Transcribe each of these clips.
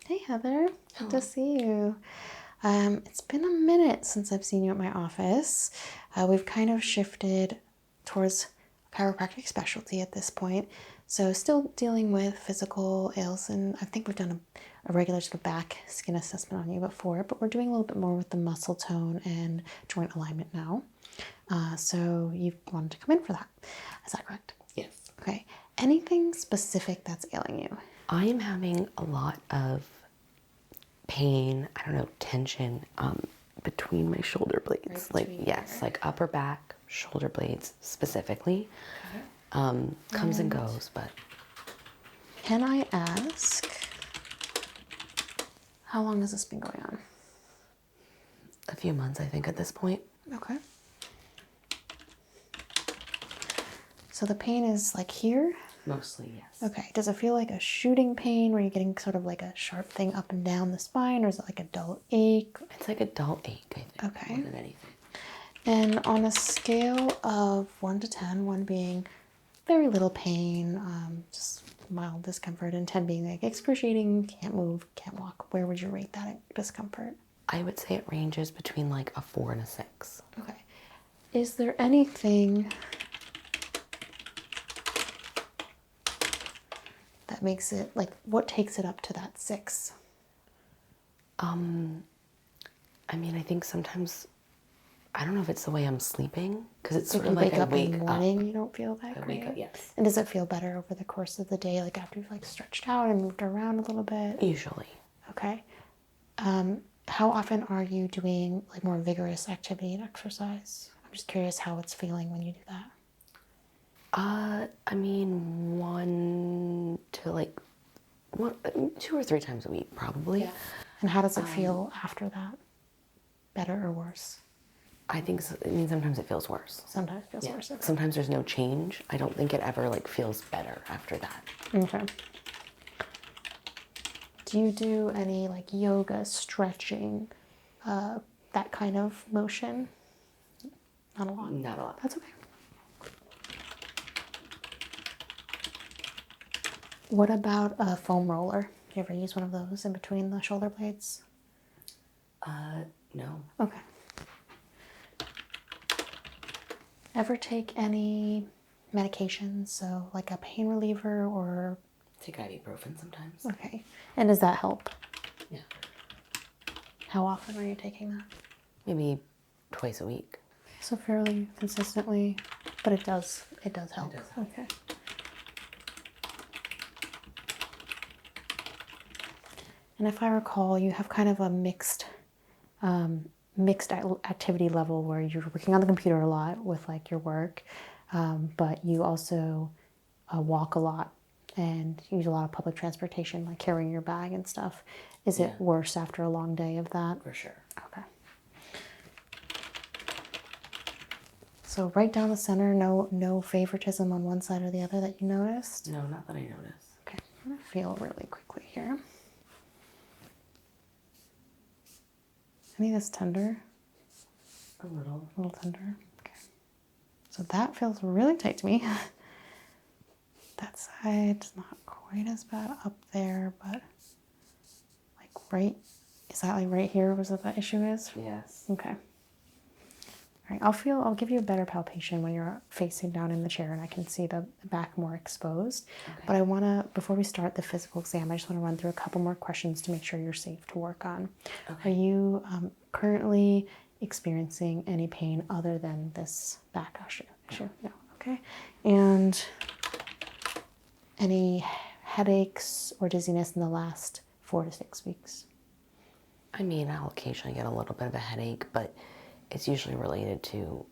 Hey Heather, good to see you. It's been a minute since I've seen you at my office. We've kind of shifted towards chiropractic specialty at this point. So still dealing with physical ails, and I think we've done a regular sort of back skin assessment on you before, but we're doing a little bit more with the muscle tone and joint alignment now. So you wanted to come in for that. Is that correct? Yes. Okay. Anything specific that's ailing you? I am having a lot of pain, I don't know, tension between my shoulder blades. Like upper back, shoulder blades specifically. Okay. Comes and goes, but. Can I ask, how long has this been going on? A few months, I think, at this point. Okay. So the pain is like here? Mostly, yes. Okay. Does it feel like a shooting pain where you're getting sort of like a sharp thing up and down the spine, or is it like a dull ache? It's like a dull ache, I think, okay. more than anything. And on a scale of 1 to 10, 1 being very little pain, just mild discomfort, and 10 being like excruciating, can't move, can't walk, where would you rate that discomfort? I would say it ranges between like a 4 and a 6. Okay. Is there anything that makes it, like, what takes it up to that 6? I mean, I think sometimes, I don't know if it's the way I'm sleeping, because it's If sort you of like wake I up wake in the morning, you don't feel that great? wake up, yes. And does it feel better over the course of the day, like after you've like stretched out and moved around a little bit? Usually. Okay. How often are you doing like more vigorous activity and exercise? I'm just curious how it's feeling when you do that. I mean, 2 or 3 times a week, probably. Yeah. And how does it feel after that? Better or worse? I think so, I mean, sometimes it feels worse. Sometimes it feels worse. Okay. Sometimes there's no change. I don't think it ever like feels better after that. Okay. Do you do any like yoga, stretching, that kind of motion? Not a lot. Not a lot. That's okay. What about a foam roller? Do you ever use one of those in between the shoulder blades? No. Okay. Ever take any medications, so like a pain reliever or? Take ibuprofen sometimes. Okay. And does that help? Yeah. How often are you taking that? Maybe twice a week. So fairly consistently, but it does help. It does help. Okay. And if I recall, you have kind of a mixed activity level where you're working on the computer a lot with like your work, but you also walk a lot and use a lot of public transportation, like carrying your bag and stuff. Is it worse after a long day of that? For sure. Okay. So right down the center, no favoritism on one side or the other that you noticed? No, not that I noticed. Okay, I'm gonna feel really quickly here. Any of this tender? A little. A little tender. Okay. So that feels really tight to me. That side's not quite as bad up there, but like right, is that like right here? Was that the issue is? Yes. Okay. All right, I'll give you a better palpation when you're facing down in the chair and I can see the back more exposed. Okay. But I wanna, before we start the physical exam, I just wanna run through a couple more questions to make sure you're safe to work on. Okay. Are you currently experiencing any pain other than this back issue? No. Okay. And any headaches or dizziness in the last 4 to 6 weeks? I mean, I'll occasionally get a little bit of a headache, but it's usually related to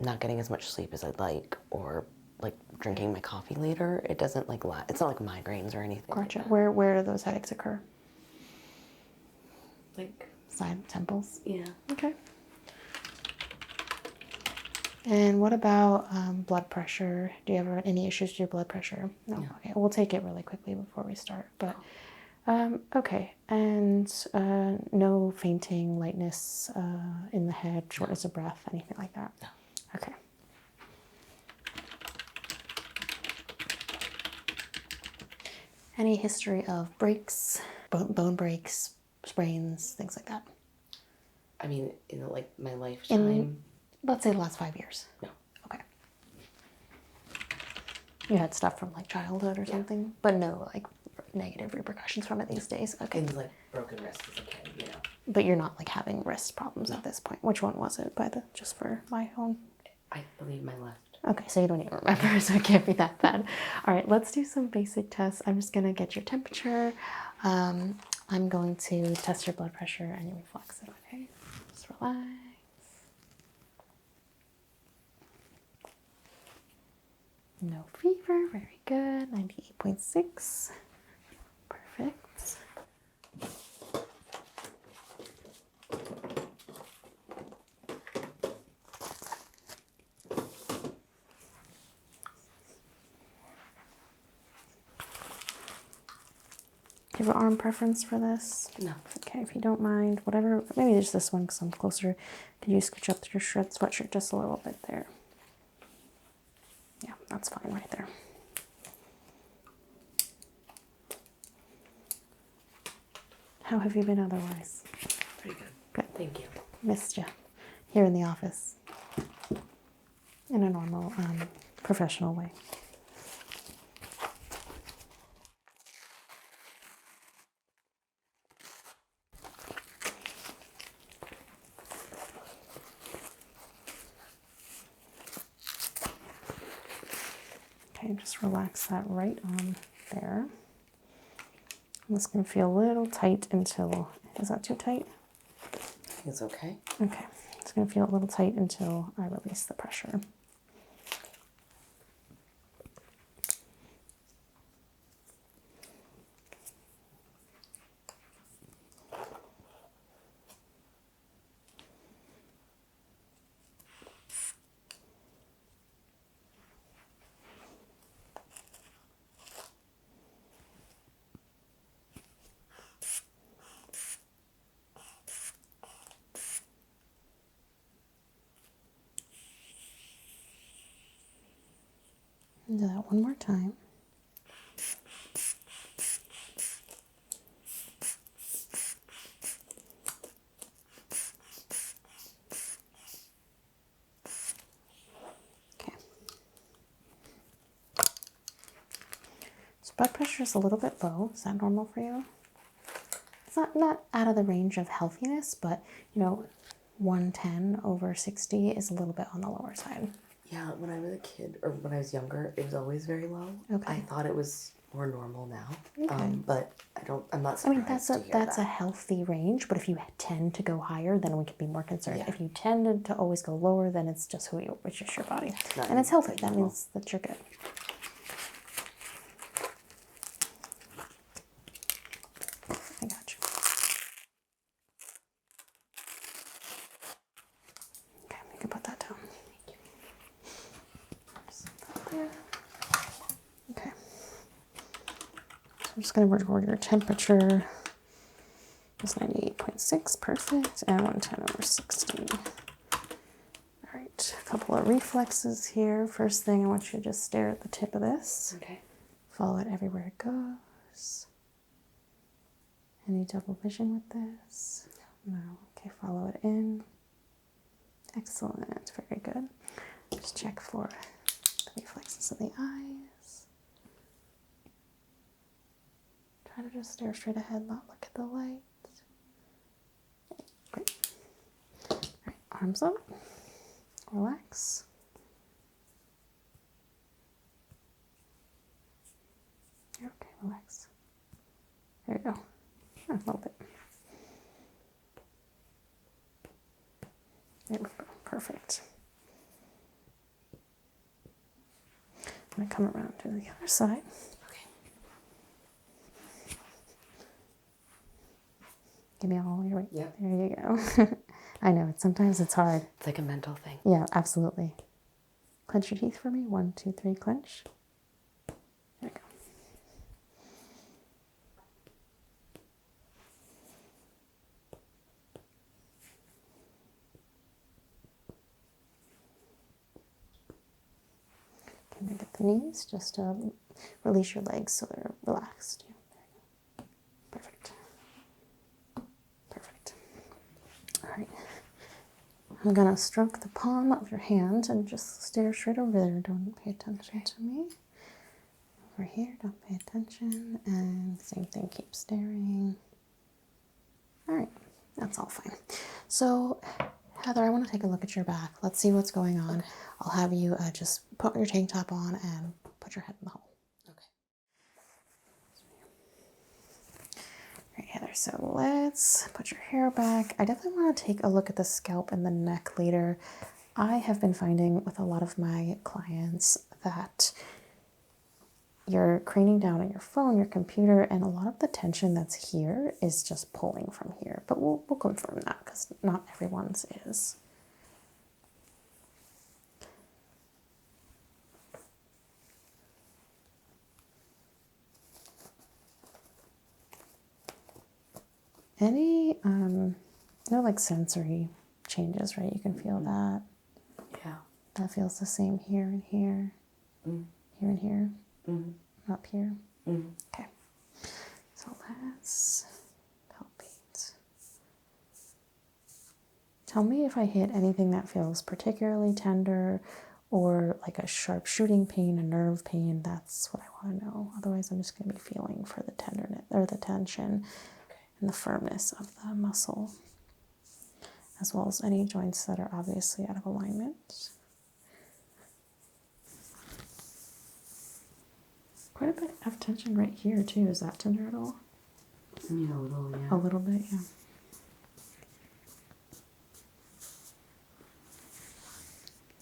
not getting as much sleep as I'd like, or like drinking my coffee later. It doesn't like it's not like migraines or anything. Gotcha. Like Where do those headaches occur? Like side temples? Yeah. Okay. And what about blood pressure? Do you have any issues with your blood pressure? No. Okay, we'll take it really quickly before we start. But okay, and no fainting, lightness in the head, shortness of breath, anything like that? No. Okay. Any history of breaks, bone breaks, sprains, things like that? I mean, in like my lifetime. Let's say the last 5 years. No. Okay. You had stuff from like childhood or something, but no like negative repercussions from it these days. Okay. Things like broken wrist as a kid, you know. But you're not like having wrist problems at this point. Which one was it? Just for my own. I believe my left. Okay, so you don't even remember, so it can't be that bad. All right, let's do some basic tests. I'm just gonna get your temperature. I'm going to test your blood pressure and your reflex. Okay, just relax. No fever, very good. 98.6. Perfect. Do you have an arm preference for this? No. Okay, if you don't mind, whatever, maybe just this one because I'm closer. Could you scooch up to your sweatshirt just a little bit there? Yeah, that's fine right there. How have you been otherwise? Pretty good. Good. Thank you. Missed you here in the office in a normal, professional way. Okay, just relax that right arm there. This can feel a little tight until, is that too tight? It's okay. Okay, it's going to feel a little tight until I release the pressure. Do that one more time. Okay. So blood pressure is a little bit low. Is that normal for you? It's not out of the range of healthiness, but 110 over 60 is a little bit on the lower side. Yeah, when I was a kid, or when I was younger, it was always very low. Okay. I thought it was more normal now. Okay. But I'm not surprised. I mean, that's a healthy range, but if you tend to go higher, then we could be more concerned. Yeah. If you tended to always go lower, then it's just it's just your body. Not And it's healthy. like That normal. means that you're good. I got you. Okay, you can put that down. Thank you. Just put that there. Okay. So I'm just going to record your temperature. It's 98.6, perfect, and 110 over 60. All right, a couple of reflexes here. First thing, I want you to just stare at the tip of this. Okay. Follow it everywhere it goes. Any double vision with this? No. Okay, follow it in. Excellent, very good. Just check for the reflexes of the eyes. Try to just stare straight ahead, not look at the light. Great. All right, arms up. Relax. You're okay, relax. There you go. A little bit. There we go. Perfect. I'm going to come around to the other side. Okay. Give me all your weight. Yep. There you go. I know, sometimes it's hard. It's like a mental thing. Yeah, absolutely. Clench your teeth for me. 1, 2, 3, clench. There we go. Can you get the knees? Just release your legs so they're relaxed. Yeah, there you go. Perfect. I'm gonna stroke the palm of your hand and just stare straight over there. Don't pay attention to me. Over here, don't pay attention. And same thing, keep staring. All right, that's all fine. So, Heather, I want to take a look at your back. Let's see what's going on. I'll have you just put your tank top on and put your head in the hole. Okay. All right, Heather, so let's put your hair back. I definitely want to take a look at the scalp and the neck later. I have been finding with a lot of my clients that you're craning down on your phone, your computer, and a lot of the tension that's here is just pulling from here. But we'll confirm that because not everyone's is. Any, no like sensory changes, right? You can feel that. Yeah. That feels the same here and here, here and here, up here. Okay. So let's palpate. Tell me if I hit anything that feels particularly tender or like a sharp shooting pain, a nerve pain. That's what I want to know. Otherwise, I'm just going to be feeling for the tenderness or the tension and the firmness of the muscle, as well as any joints that are obviously out of alignment. Quite a bit of tension right here too. Is that tender at all? Yeah, a little, yeah. A little bit, yeah.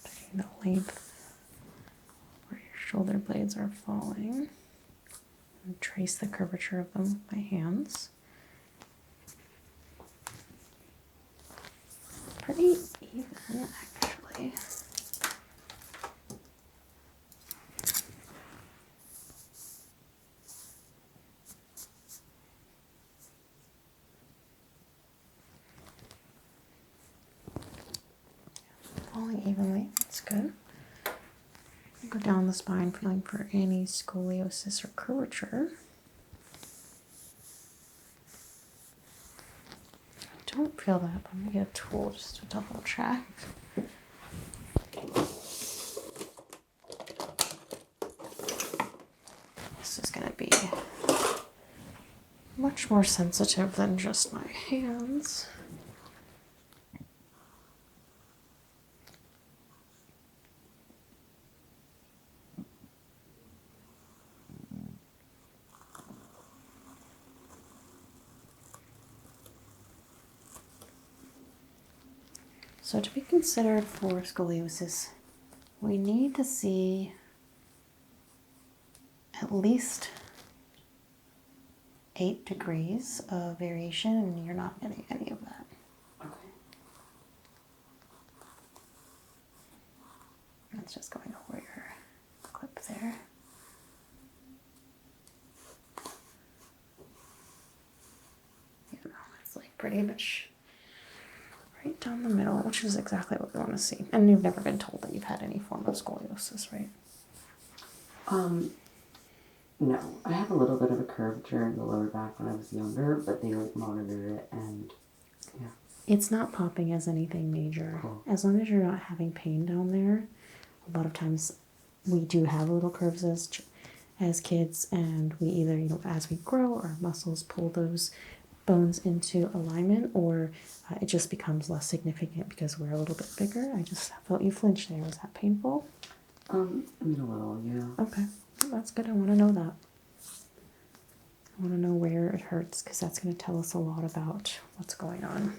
Checking the length where your shoulder blades are falling. And trace the curvature of them with my hands. Pretty even, actually. Falling evenly, that's good. Go down the spine, feeling for any scoliosis or curvature. I don't feel that, but I'm gonna get a tool just to double check. This is gonna be much more sensitive than just my hands. So to be considered for scoliosis, we need to see at least 8 degrees of variation, and you're not getting any of that. Okay. That's just going over your clip there. You know, it's like pretty much right down the middle, which is exactly what we want to see. And you've never been told that you've had any form of scoliosis, right? No. I have a little bit of a curvature in the lower back when I was younger, but they like monitor it and yeah. It's not popping as anything major. Cool. As long as you're not having pain down there. A lot of times we do have little curves as kids, and we either, you know, as we grow, our muscles pull those bones into alignment, or it just becomes less significant because we're a little bit bigger. I just felt you flinch there. Was that painful? I mean, a little, yeah. Okay, well, that's good. I want to know that. I want to know where it hurts because that's going to tell us a lot about what's going on.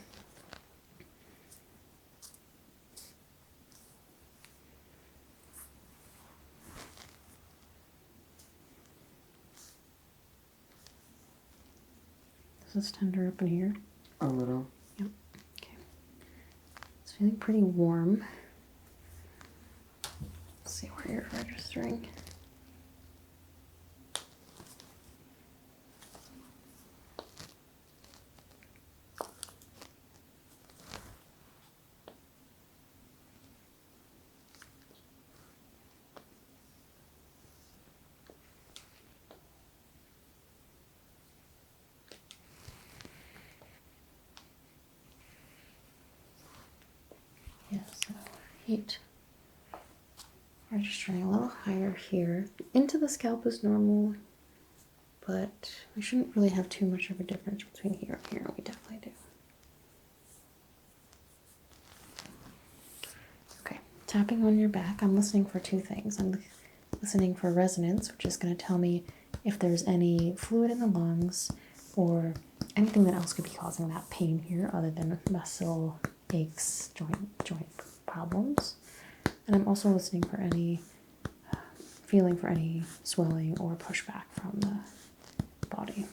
Is this tender up in here? A little. Yep. Okay. It's feeling pretty warm. Let's see where you're registering. Great. Registering a little higher here. Into the scalp is normal, but we shouldn't really have too much of a difference between here and here. We definitely do. Okay, tapping on your back. I'm listening for two things. I'm listening for resonance, which is going to tell me if there's any fluid in the lungs or anything that else could be causing that pain here other than muscle aches, joint problems. And I'm also listening for any feeling for any swelling or pushback from the body.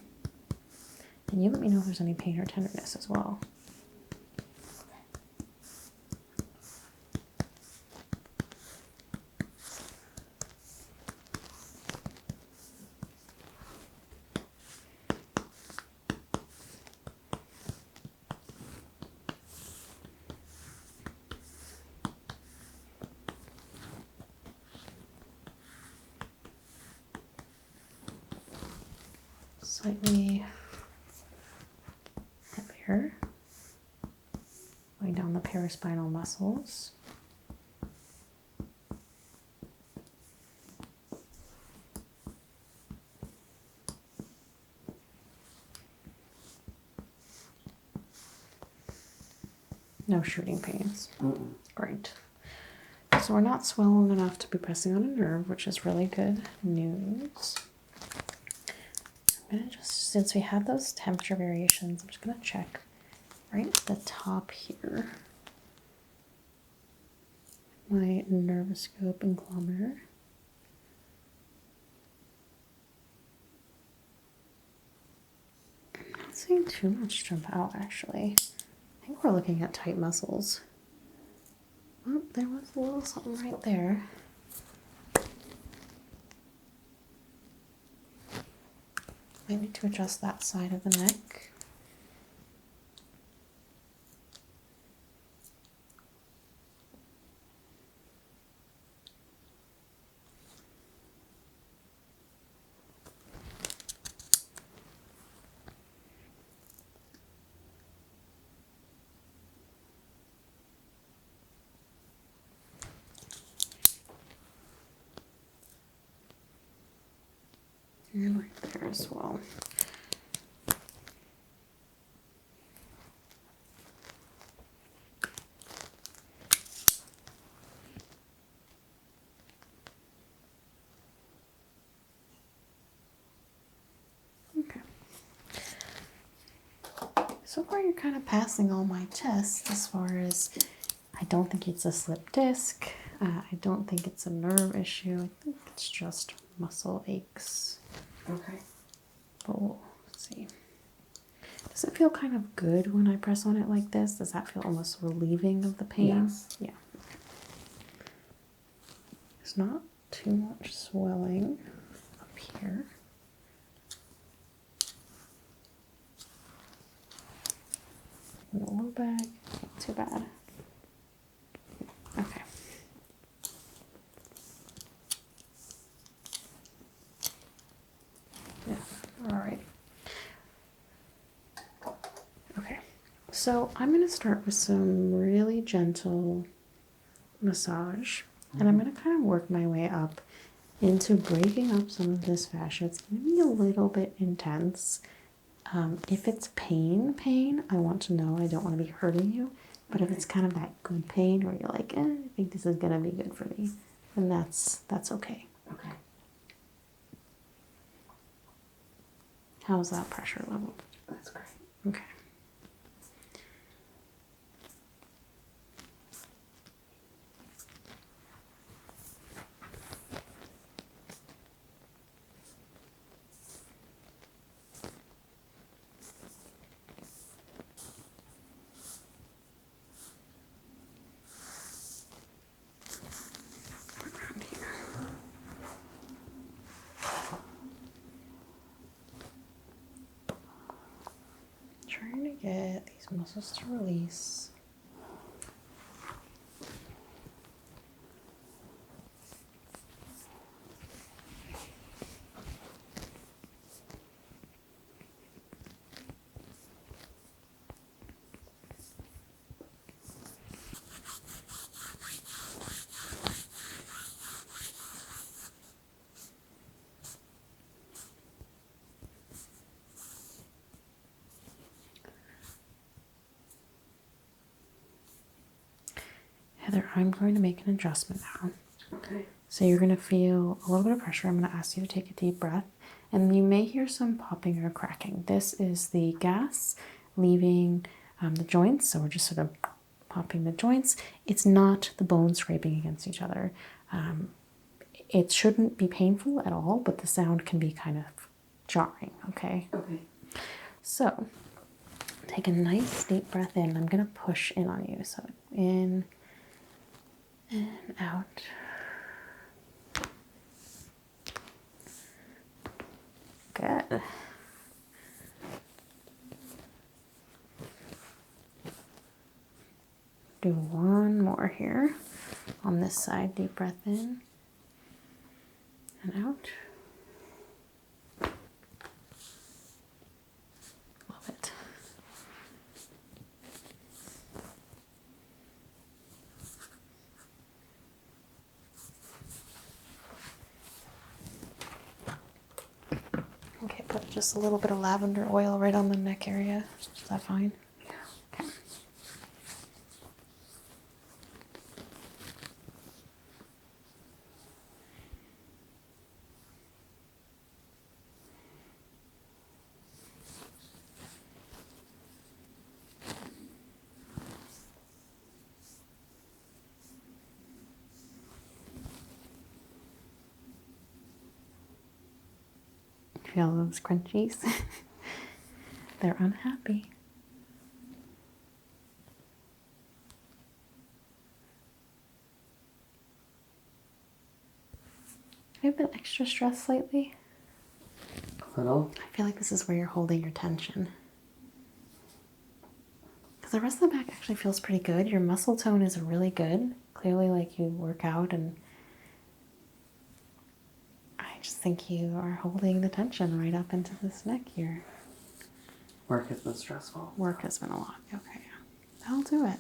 And you let me know if there's any pain or tenderness as well. Slightly heavier, going down the paraspinal muscles. No shooting pains. Great. So we're not swollen enough to be pressing on a nerve, which is really good news. I'm gonna just, since we had those temperature variations, I'm just gonna check right at the top here. My nervoscope and glucometer. I'm not seeing too much jump out actually. I think we're looking at tight muscles. Oh, there was a little something right there. Might need to adjust that side of the neck. And right there as well. Okay. So far you're kind of passing all my tests as far as I don't think it's a slip disc. I don't think it's a nerve issue. I think it's just muscle aches. Okay. But we'll see. Does it feel kind of good when I press on it like this? Does that feel almost relieving of the pain? Yes. Yeah. There's not too much swelling up here. In the low back, not too bad. Okay. Yeah, all right. Okay, so I'm going to start with some really gentle massage, and I'm going to kind of work my way up into breaking up some of this fascia. It's going to be a little bit intense. If it's pain, I want to know. I don't want to be hurting you. But if it's kind of that good pain where you're like, I think this is going to be good for me, then that's okay. Okay. How's that pressure level? That's great. Okay. Trying to get these muscles to release. Heather, I'm going to make an adjustment now. Okay. So you're going to feel a little bit of pressure. I'm going to ask you to take a deep breath, and you may hear some popping or cracking. This is the gas leaving the joints, so we're just sort of popping the joints. It's not the bones scraping against each other. It shouldn't be painful at all, but the sound can be kind of jarring, okay? Okay. So take a nice deep breath in. I'm going to push in on you. So in and out. Good. Do one more here on this side. Deep breath in and out. Love it. Okay, put just a little bit of lavender oil right on the neck area. Is that fine? Yeah. Okay. Feel those crunchies? They're unhappy. Have you been extra stressed lately? A little. I feel like this is where you're holding your tension. Because the rest of the back actually feels pretty good. Your muscle tone is really good. Clearly, like, you work out, and I just think you are holding the tension right up into this neck here. Work has been stressful. Work has been a lot. Okay, that'll do it.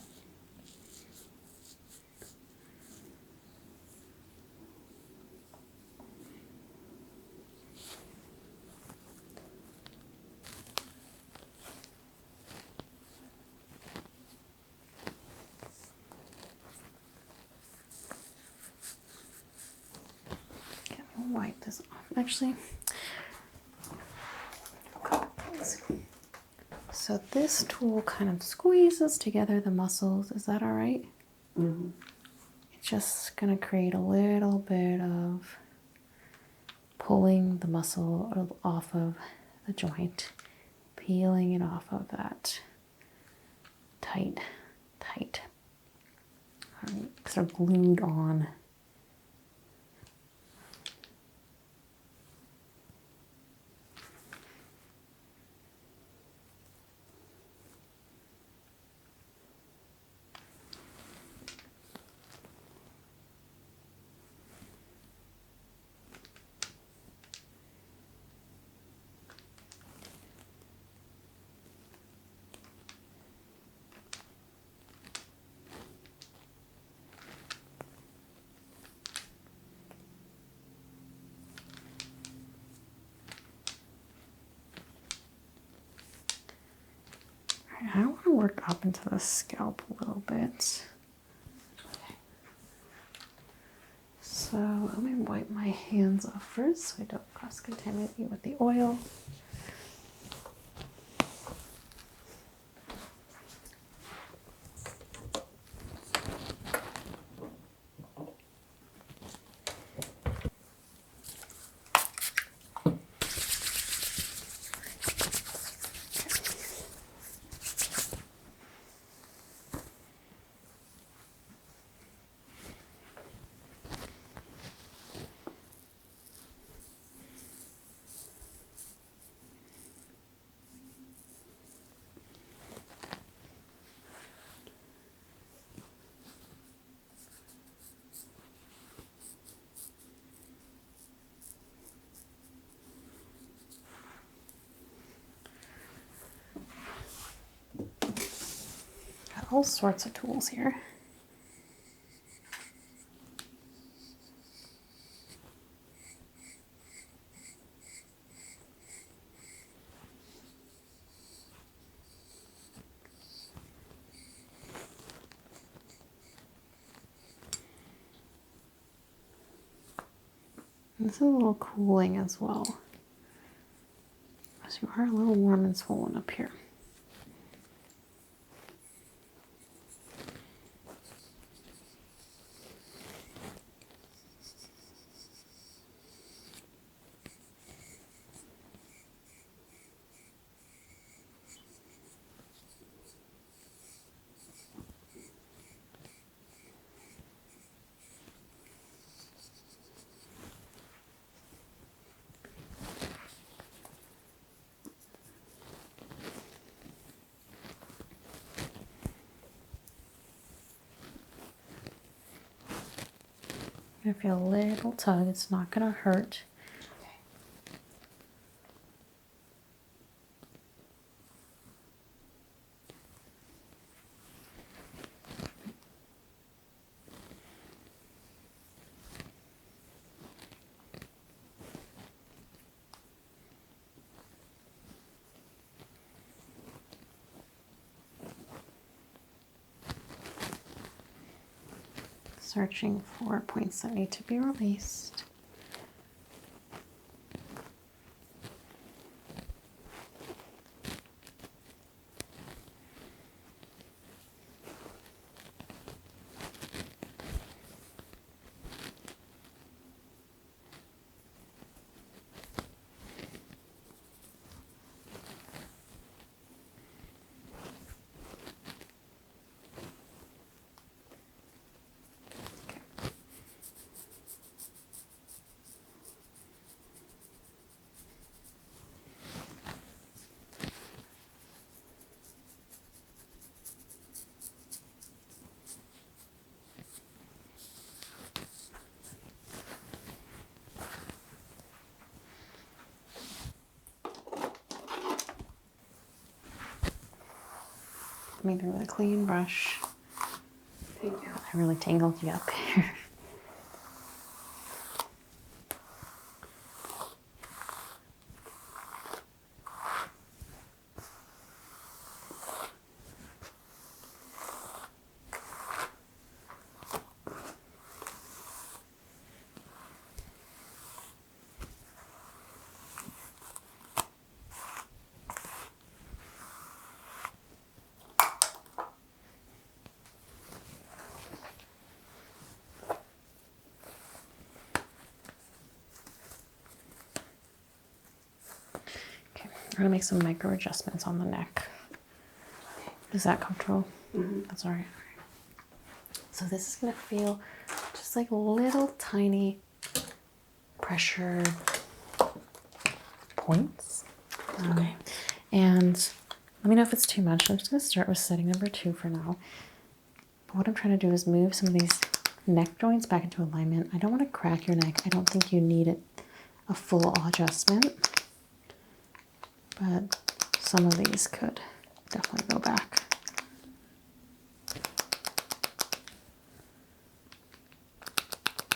Okay, I'll wipe this off. Actually, a couple things. So this tool kind of squeezes together the muscles. Is that all right? Mm-hmm. It's just going to create a little bit of pulling the muscle off of the joint, peeling it off of that tight, sort of glued on. I want to work up into the scalp a little bit. So let me wipe my hands off first so I don't cross-contaminate you with the oil. Got all sorts of tools here. This is a little cooling as well. So you are a little warm and swollen up here. I feel a little tug. It's not going to hurt. Searching for points that need to be released. Coming through with a clean brush. Thank you. I really tangled you up here. We're going to make some micro adjustments on the neck. Is that comfortable? Mm-hmm. That's all right. So this is going to feel just like little tiny pressure points. Okay. And let me know if it's too much. I'm just going to start with setting number 2 for now. But what I'm trying to do is move some of these neck joints back into alignment. I don't want to crack your neck. I don't think you need a full adjustment. But some of these could definitely go back.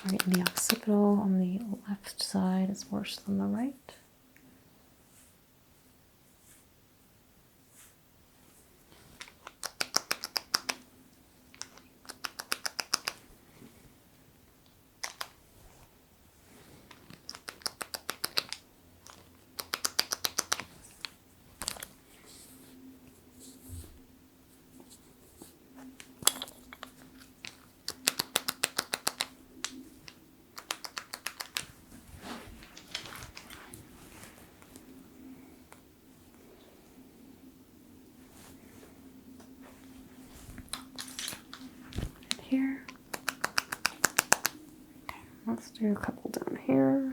Right in the occipital on the left side is worse than the right. Here. Okay, let's do a couple down here.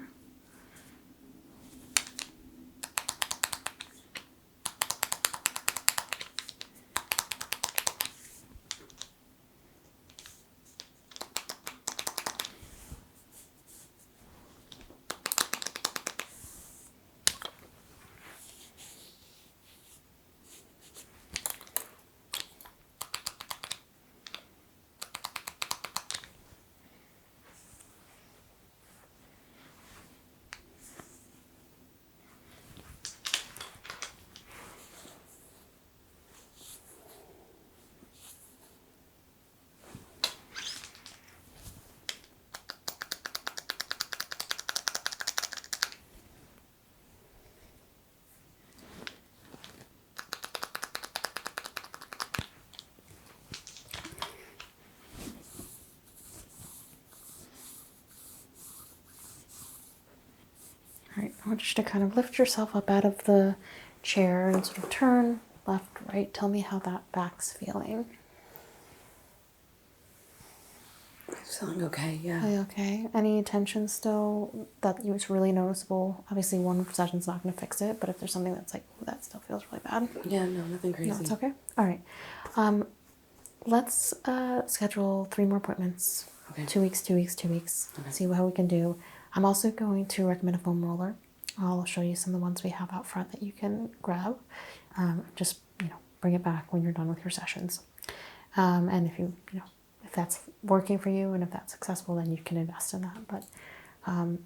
want you to kind of lift yourself up out of the chair and sort of turn left, right. Tell me how that back's feeling. It's feeling okay, yeah. Are you okay? Any tension still that was really noticeable? Obviously, one session's not going to fix it, but if there's something that's like, ooh, that still feels really bad. Yeah, no, nothing crazy. No, it's okay. All right. Let's schedule 3 more appointments. Okay. 2 weeks, 2 weeks, 2 weeks. Okay. See how we can do. I'm also going to recommend a foam roller. I'll show you some of the ones we have out front that you can grab. Just, bring it back when you're done with your sessions. And if if that's working for you and if that's successful, then you can invest in that. But I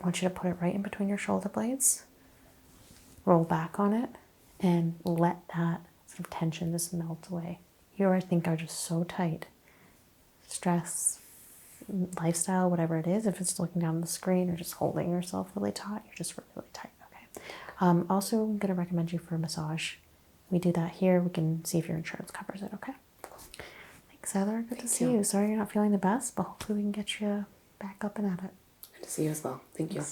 want you to put it right in between your shoulder blades, roll back on it, and let that sort of tension just melt away. You, I think, are just so tight. Stress, lifestyle, whatever it is, if it's looking down the screen or just holding yourself really taut, you're just really tight. Okay. Also, I'm going to recommend you for a massage. We do that here. We can see if your insurance covers it. Okay. Thanks, Heather. Good to see you. Sorry you're not feeling the best, but hopefully we can get you back up and at it. Good to see you as well. Thank you.